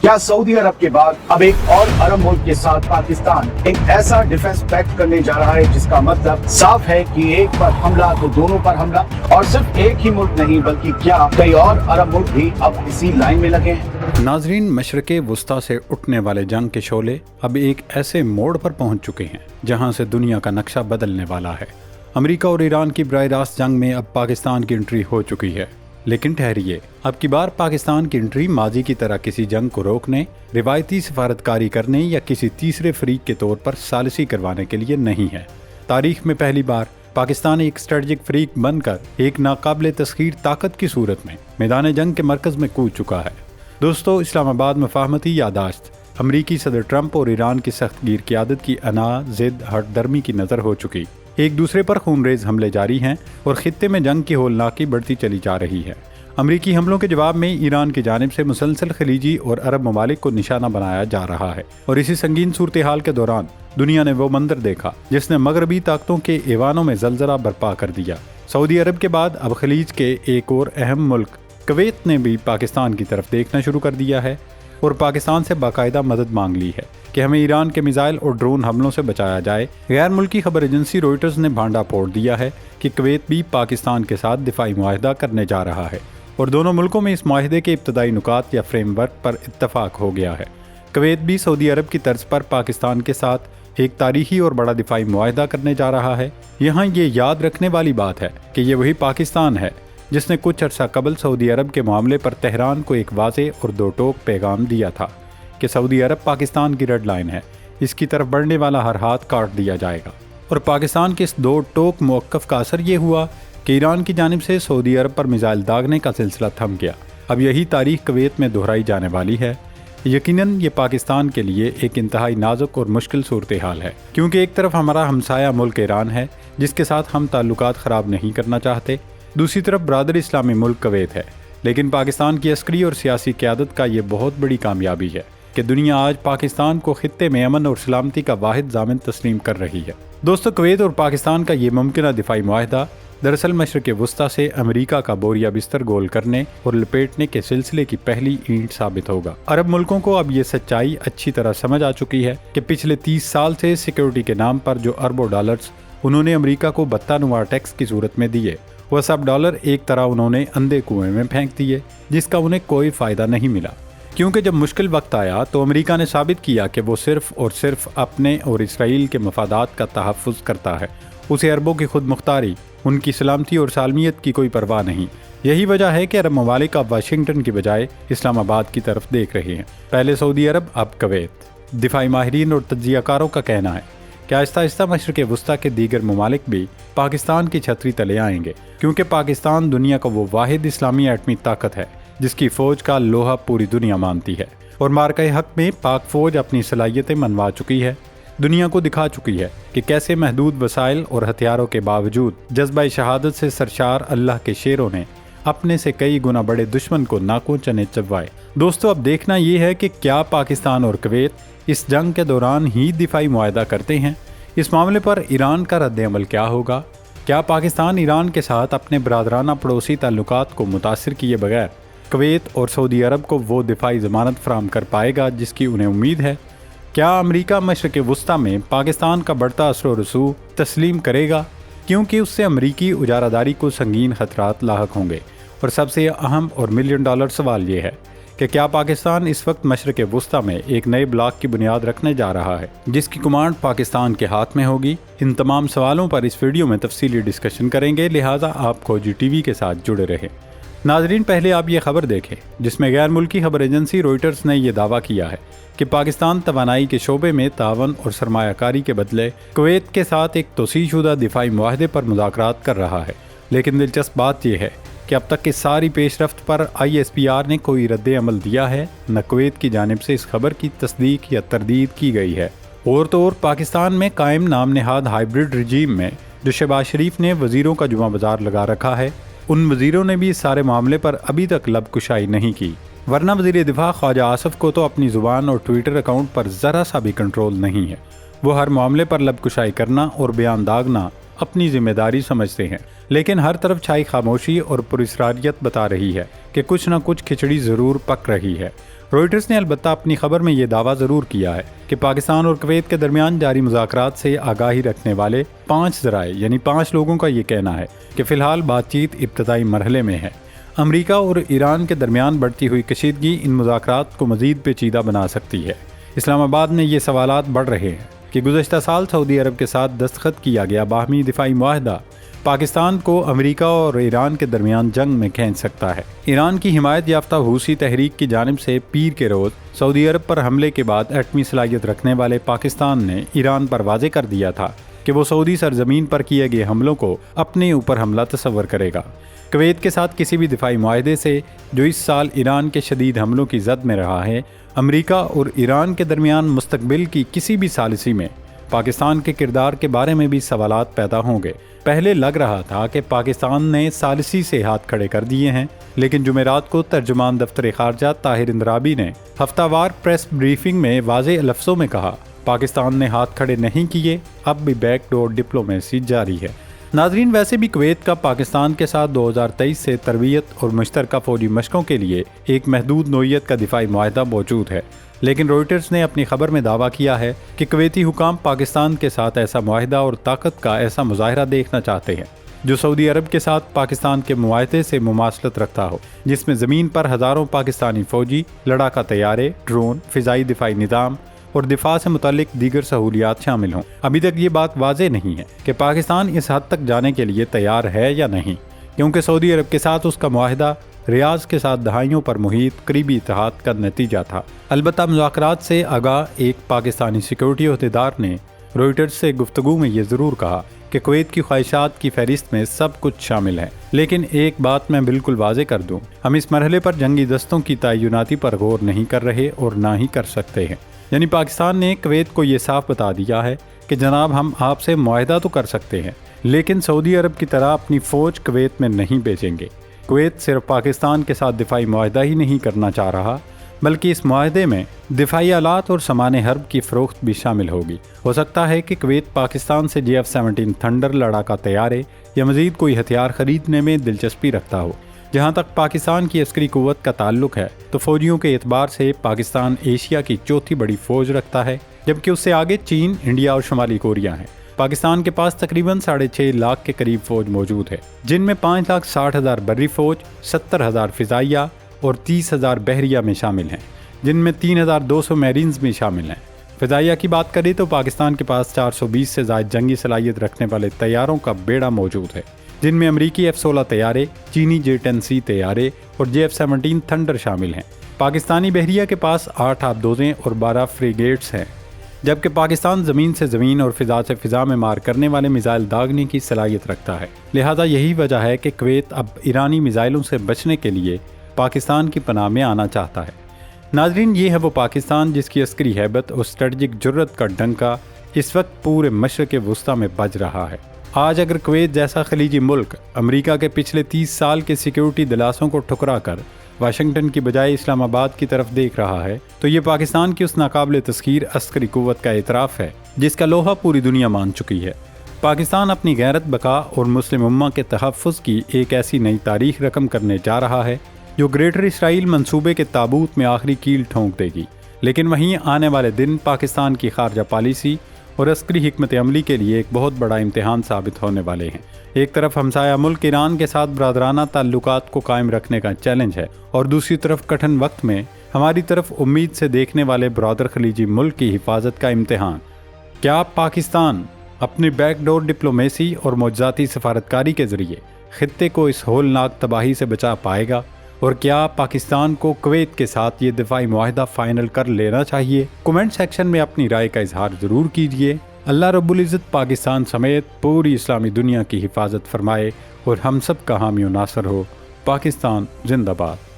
क्या सऊदी अरब के बाद अब एक और अरब मुल्क के साथ पाकिस्तान एक ऐसा डिफेंस पैक्ट करने जा रहा है जिसका मतलब साफ है कि एक पर हमला तो दोनों पर हमला, और सिर्फ एक ही मुल्क नहीं बल्कि क्या कई और अरब मुल्क भी अब इसी लाइन में लगे हैं। नाजरीन, मशरक़े वुस्ता से उठने वाले जंग के शोले अब एक ऐसे मोड़ पर पहुंच चुके हैं जहां से दुनिया का नक्शा बदलने वाला है। अमेरिका और ईरान की बराह रास्त जंग में अब पाकिस्तान की एंट्री हो चुकी है, लेकिन ठहरिए, अब की बार पाकिस्तान की एंट्री माजी की तरह किसी जंग को रोकने, रिवायती सिफारतकारी करने या किसी तीसरे फरीक के तौर पर सालिसी करवाने के लिए नहीं है। तारीख में पहली बार पाकिस्तान एक स्ट्रेटजिक फरीक बनकर एक नाकाबिले तस्खीर ताकत की सूरत में मैदान जंग के मरकज़ में कूद चुका है। दोस्तों, इस्लामाबाद मफाहमती यादाश्त अमरीकी सदर ट्रंप और ईरान की सख्तगीर क़यादत की अना ज़िद हटदर्मी की नज़र हो चुकी। एक दूसरे पर खूनरेज हमले जारी हैं और खित्ते में जंग की होलनाकी बढ़ती चली जा रही है। अमरीकी हमलों के जवाब में ईरान की जानिब से मुसलसल खलीजी और अरब ममालिक को निशाना बनाया जा रहा है, और इसी संगीन सूरत हाल के दौरान दुनिया ने वो मंजर देखा जिसने मगरबी ताकतों के ऐवानों में जलजला बर्पा कर दिया। सऊदी अरब के बाद अब खलीज के एक और अहम मुल्क कुवैत ने भी पाकिस्तान की तरफ देखना शुरू कर दिया है और पाकिस्तान से बाकायदा मदद मांग ली है कि हमें ईरान के मिसाइल और ड्रोन हमलों से बचाया जाए। गैर मुल्की खबर एजेंसी रॉयटर्स ने भांडा फोड़ दिया है कि कुवैत भी पाकिस्तान के साथ दिफाई मुआहदा करने जा रहा है और दोनों मुल्कों में इस मुआहदे के इब्तदाई नुकात या फ्रेमवर्क पर इत्तफाक हो गया है। कुवैत भी सऊदी अरब की तर्ज पर पाकिस्तान के साथ एक तारीखी और बड़ा दिफाई मुआहदा करने जा रहा है। यहाँ ये याद रखने वाली बात है कि ये वही पाकिस्तान है जिसने कुछ अर्सा कबल सऊदी अरब के मामले पर तेहरान को एक वाज़ेह और दो टोक पैगाम दिया था कि सऊदी अरब पाकिस्तान की रेड लाइन है, इसकी तरफ बढ़ने वाला हर हाथ काट दिया जाएगा। और पाकिस्तान के इस दो टोक मौक़िफ़ का असर ये हुआ कि ईरान की जानिब से सऊदी अरब पर मिसाइल दागने का सिलसिला थम गया। अब यही तारीख कुवैत में दोहराई जाने वाली है। यकीनन ये पाकिस्तान के लिए एक इंतहाई नाजुक और मुश्किल सूरत हाल है, क्योंकि एक तरफ हमारा हमसाया मुल्क ईरान है जिसके साथ हम ताल्लुकात ख़राब नहीं करना चाहते, दूसरी तरफ बरादर इस्लामी मुल्क कुवैत है। लेकिन पाकिस्तान की अस्करी और सियासी क़यादत का ये बहुत बड़ी कामयाबी है कि दुनिया आज पाकिस्तान को खित्ते में अमन और सलामती का वाहिद ज़ामिन तस्लीम कर रही है। दोस्तों, कुवैत और पाकिस्तान का ये मुमकिन दिफाई मुआहदा दरअसल मशरक़े वुस्ता से अमेरिका का बोरिया बिस्तर गोल करने और लपेटने के सिलसिले की पहली ईंट साबित होगा। अरब मुल्कों को अब ये सच्चाई अच्छी तरह समझ आ चुकी है कि पिछले 30 साल से सिक्योरिटी के नाम पर जो अरबों डॉलर्स उन्होंने अमेरिका को बत्तानुमा टैक्स की सूरत में दिए, वह सब डॉलर एक तरह उन्होंने अंधे कुएं में फेंक दिए, जिसका उन्हें कोई फ़ायदा नहीं मिला। क्योंकि जब मुश्किल वक्त आया तो अमेरिका ने साबित किया कि वो सिर्फ़ और सिर्फ अपने और इसराइल के मफादात का तहफ़्फ़ुज़ करता है। उसे अरबों की खुद मुख्तारी, उनकी सलामती और सालमियत की कोई परवाह नहीं। यही वजह है कि अरब ममालिक अब वाशिंगटन की बजाय इस्लामाबाद की तरफ देख रहे हैं। पहले सऊदी अरब, अब कुवैत। दिफाई माहिरीन और तज्ज़ियाकारों का कहना है कि आहिस्ता आहिस्ता मशरक़े वुस्ता के दीगर ममालिक भी पाकिस्तान की छतरी तले आएंगे, क्योंकि पाकिस्तान दुनिया का वो वाहिद इस्लामी एटमी ताकत है जिसकी फ़ौज का लोहा पूरी दुनिया मानती है। और मार्का हक में पाक फ़ौज अपनी सलाहियतें मनवा चुकी है, दुनिया को दिखा चुकी है कि कैसे महदूद वसाइल और हथियारों के बावजूद जज्बा शहादत से सरशार अल्लाह के शेरों ने अपने से कई गुना बड़े दुश्मन को नाकों चने चबवाए। दोस्तों, अब देखना ये है कि क्या पाकिस्तान और कुवैत इस जंग के दौरान ही दिफाई मुआहदा करते हैं। इस मामले पर ईरान का रद्द-ए-अमल क्या होगा? क्या पाकिस्तान ईरान के साथ अपने बरादराना पड़ोसी ताल्लुकात को मुतासिर किए बगैर कुवैत और सऊदी अरब को वो दिफाई ज़मानत फराहम कर पाएगा जिसकी उन्हें उम्मीद है? क्या अमेरिका मशरक़े वुस्ता में पाकिस्तान का बढ़ता असर व रसूख तस्लीम करेगा, क्योंकि उससे अमरीकी उजारादारी को संगीन खतरात लाहक होंगे। और सबसे अहम और मिलियन डॉलर सवाल ये है कि क्या पाकिस्तान इस वक्त मशरक़े वुस्ता में एक नए ब्लॉक की बुनियाद रखने जा रहा है जिसकी कमांड पाकिस्तान के हाथ में होगी? इन तमाम सवालों पर इस वीडियो में तफसीली डिस्कशन करेंगे, लिहाजा आप खोजी टीवी के साथ जुड़े रहें। नाजरीन, पहले आप ये खबर देखें जिसमें गैर मुल्की खबर एजेंसी रॉयटर्स ने यह दावा किया है कि पाकिस्तान तवानाई के शोबे में तावन और सरमायाकारी के बदले कुवैत के साथ एक तोसीशुदा दिफाई मुआहदे पर मुज़ाकरात कर रहा है। लेकिन दिलचस्प बात यह है कि अब तक की सारी पेशरफ्त पर ISPR ने कोई रद्द-ए-अमल दिया है, न कुवैत की जानिब से इस खबर की तस्दीक या तरदीद की गई है। और तो और पाकिस्तान में कायम नाम नेहाद हाइब्रिड रजीम में जो शहबाज शरीफ ने वज़ीरों का जुमा बाजार लगा रखा है, उन वज़ीरों ने भी इस सारे मामले पर अभी तक लबकुशाई नहीं की। वरना वज़ीर दिफा ख्वाजा आसिफ को तो अपनी ज़ुबान और ट्विटर अकाउंट पर ज़रा सा भी कंट्रोल नहीं है। वो हर मामले पर लबकुशाई करना और बयान दागना अपनी जिम्मेदारी समझते हैं, लेकिन हर तरफ छाई खामोशी और पुरस्रारियत बता रही है कि कुछ न कुछ खिचड़ी ज़रूर पक रही है। روئٹرز نے البتہ اپنی خبر میں یہ دعویٰ ضرور کیا ہے کہ پاکستان اور کویت کے درمیان جاری مذاکرات سے آگاہی رکھنے والے 5 ذرائع یعنی 5 لوگوں کا یہ کہنا ہے کہ فی الحال بات چیت ابتدائی مرحلے میں ہے۔ امریکہ اور ایران کے درمیان بڑھتی ہوئی کشیدگی ان مذاکرات کو مزید پیچیدہ بنا سکتی ہے۔ اسلام آباد میں یہ سوالات بڑھ رہے ہیں کہ گزشتہ سال سعودی عرب کے ساتھ دستخط کیا گیا باہمی دفاعی معاہدہ پاکستان کو امریکہ اور ایران کے درمیان جنگ میں کھینچ سکتا ہے۔ ایران کی حمایت یافتہ حوثی تحریک کی جانب سے پیر کے روز سعودی عرب پر حملے کے بعد ایٹمی صلاحیت رکھنے والے پاکستان نے ایران پر واضح کر دیا تھا کہ وہ سعودی سرزمین پر کیے گئے حملوں کو اپنے اوپر حملہ تصور کرے گا۔ کویت کے ساتھ کسی بھی دفاعی معاہدے سے جو اس سال ایران کے شدید حملوں کی زد میں رہا ہے، امریکہ اور ایران کے درمیان مستقبل کی کسی بھی ثالثی میں پاکستان کے کردار کے بارے میں بھی سوالات پیدا ہوں گے۔ پہلے لگ رہا تھا کہ پاکستان نے ثالثی سے ہاتھ کھڑے کر دیے ہیں، لیکن جمعرات کو ترجمان دفتر خارجہ طاہر اندرابی نے ہفتہ وار پریس بریفنگ میں واضح لفظوں میں کہا، پاکستان نے ہاتھ کھڑے نہیں کیے، اب بھی بیک ڈور ڈپلومیسی جاری ہے۔ ناظرین، ویسے بھی کویت کا پاکستان کے ساتھ 2023 سے تربیت اور مشترکہ فوجی مشقوں کے لیے ایک محدود نوعیت کا دفاعی معاہدہ موجود ہے، لیکن روئٹرز نے اپنی خبر میں دعویٰ کیا ہے کہ کویتی حکام پاکستان کے ساتھ ایسا معاہدہ اور طاقت کا ایسا مظاہرہ دیکھنا چاہتے ہیں جو سعودی عرب کے ساتھ پاکستان کے معاہدے سے مماثلت رکھتا ہو، جس میں زمین پر ہزاروں پاکستانی فوجی، لڑاکا طیارے، ڈرون، فضائی دفاعی نظام اور دفاع سے متعلق دیگر سہولیات شامل ہوں۔ ابھی تک یہ بات واضح نہیں ہے کہ پاکستان اس حد تک جانے کے لیے تیار ہے یا نہیں، کیونکہ سعودی عرب کے ساتھ اس کا معاہدہ ریاض کے ساتھ دہائیوں پر محیط قریبی اتحاد کا نتیجہ تھا۔ البتہ مذاکرات سے آگاہ ایک پاکستانی سیکیورٹی عہدیدار نے روئٹرز سے گفتگو میں یہ ضرور کہا کہ کویت کی خواہشات کی فہرست میں سب کچھ شامل ہے، لیکن ایک بات میں بالکل واضح کر دوں، ہم اس مرحلے پر جنگی دستوں کی تعیناتی پر غور نہیں کر رہے اور نہ ہی کر سکتے ہیں۔ یعنی پاکستان نے کویت کو یہ صاف بتا دیا ہے کہ جناب، ہم آپ سے معاہدہ تو کر سکتے ہیں، لیکن سعودی عرب کی طرح اپنی فوج کویت میں نہیں بھیجیں گے۔ کویت صرف پاکستان کے ساتھ دفاعی معاہدہ ہی نہیں کرنا چاہ رہا، بلکہ اس معاہدے میں دفاعی آلات اور سامان حرب کی فروخت بھی شامل ہوگی۔ ہو سکتا ہے کہ کویت پاکستان سے JF-17 تھنڈر لڑاکا طیارے یا مزید کوئی ہتھیار خریدنے میں دلچسپی رکھتا ہو۔ جہاں تک پاکستان کی عسکری قوت کا تعلق ہے تو فوجیوں کے اعتبار سے پاکستان ایشیا کی چوتھی بڑی فوج رکھتا ہے، جبکہ اس سے آگے چین، انڈیا اور شمالی کوریا ہیں۔ پاکستان کے پاس تقریباً 6.5 لاکھ کے قریب فوج موجود ہے، جن میں 5,60,000 بری فوج، 70,000 فضائیہ اور 30,000 بحریہ میں شامل ہیں، جن میں 3,200 میرینز بھی شامل ہیں۔ فضائیہ کی بات کریں تو پاکستان کے پاس 420 سے زائد جنگی صلاحیت رکھنے والے طیاروں کا بیڑا موجود ہے، جن میں امریکی F-16 طیارے، چینی J-10C طیارے اور JF-17 تھنڈر شامل ہیں۔ پاکستانی بحریہ کے پاس 8 آبدوزیں اور 12 فریگیٹس ہیں، جبکہ پاکستان زمین سے زمین اور فضا سے فضا میں مار کرنے والے میزائل داغنے کی صلاحیت رکھتا ہے۔ لہٰذا یہی وجہ ہے کہ کویت اب ایرانی میزائلوں سے بچنے کے لیے پاکستان کی پناہ میں آنا چاہتا ہے۔ ناظرین، یہ ہے وہ پاکستان جس کی عسکری ہیبت اور اسٹریٹجک جرت کا ڈنکا اس وقت پورے مشرق وسطیٰ میں بج رہا ہے۔ آج اگر کویت جیسا خلیجی ملک امریکہ کے پچھلے 30 سال کے سیکیورٹی دلاسوں کو ٹھکرا کر واشنگٹن کی بجائے اسلام آباد کی طرف دیکھ رہا ہے، تو یہ پاکستان کی اس ناقابل تسخیر عسکری قوت کا اعتراف ہے جس کا لوہا پوری دنیا مان چکی ہے۔ پاکستان اپنی غیرت، بقا اور مسلم امہ کے تحفظ کی ایک ایسی نئی تاریخ رقم کرنے جا رہا ہے جو گریٹر اسرائیل منصوبے کے تابوت میں آخری کیل ٹھونک دے گی۔ لیکن وہیں آنے والے دن پاکستان کی خارجہ پالیسی اور عسکری حکمت عملی کے لیے ایک بہت بڑا امتحان ثابت ہونے والے ہیں۔ ایک طرف ہمسایہ ملک ایران کے ساتھ برادرانہ تعلقات کو قائم رکھنے کا چیلنج ہے، اور دوسری طرف کٹھن وقت میں ہماری طرف امید سے دیکھنے والے برادر خلیجی ملک کی حفاظت کا امتحان۔ کیا پاکستان اپنی بیک ڈور ڈپلومیسی اور معجزاتی سفارتکاری کے ذریعے خطے کو اس ہولناک تباہی سے بچا پائے گا؟ اور کیا پاکستان کو کویت کے ساتھ یہ دفاعی معاہدہ فائنل کر لینا چاہیے؟ کمنٹ سیکشن میں اپنی رائے کا اظہار ضرور کیجیے۔ اللہ رب العزت پاکستان سمیت پوری اسلامی دنیا کی حفاظت فرمائے اور ہم سب کا حامی و ناصر ہو۔ پاکستان زندہ باد۔